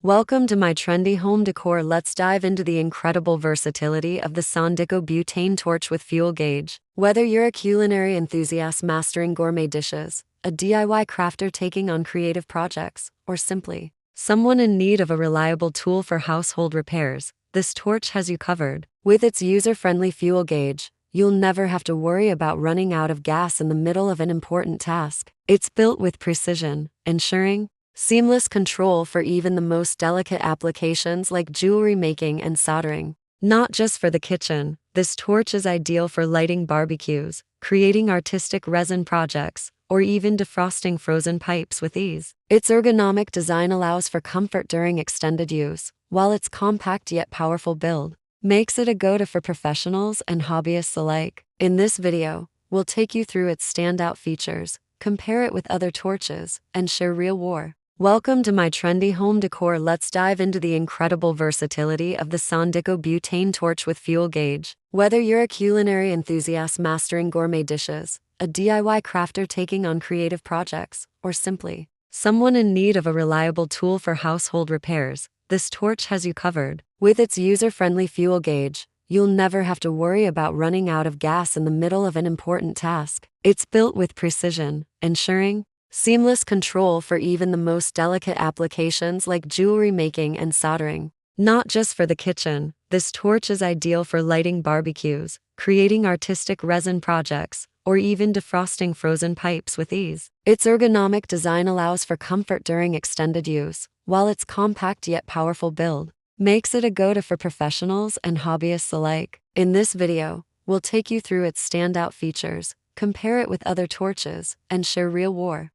Welcome to my trendy home decor. Let's dive into the incredible versatility of the Sondiko butane torch with fuel gauge. Whether you're a culinary enthusiast mastering gourmet dishes, a DIY crafter taking on creative projects, or simply someone in need of a reliable tool for household repairs, this torch has you covered. With its user-friendly fuel gauge, you'll never have to worry about running out of gas in the middle of an important task. It's built with precision, ensuring seamless control for even the most delicate applications like jewelry making and soldering. Not just for the kitchen, this torch is ideal for lighting barbecues, creating artistic resin projects, or even defrosting frozen pipes with ease. Its ergonomic design allows for comfort during extended use, while its compact yet powerful build makes it a go-to for professionals and hobbyists alike. In this video, we'll take you through its standout features, compare it with other torches, and share real war. Welcome to my trendy home decor. Let's dive into the incredible versatility of the Sondiko butane torch with fuel gauge. Whether you're a culinary enthusiast mastering gourmet dishes, a DIY crafter taking on creative projects, or simply someone in need of a reliable tool for household repairs, this torch has you covered. With its user-friendly fuel gauge, you'll never have to worry about running out of gas in the middle of an important task. It's built with precision, ensuring seamless control for even the most delicate applications like jewelry making and soldering. Not just for the kitchen, this torch is ideal for lighting barbecues, creating artistic resin projects, or even defrosting frozen pipes with ease. Its ergonomic design allows for comfort during extended use, while its compact yet powerful build makes it a go-to for professionals and hobbyists alike. In this video, we'll take you through its standout features, compare it with other torches, and share real war.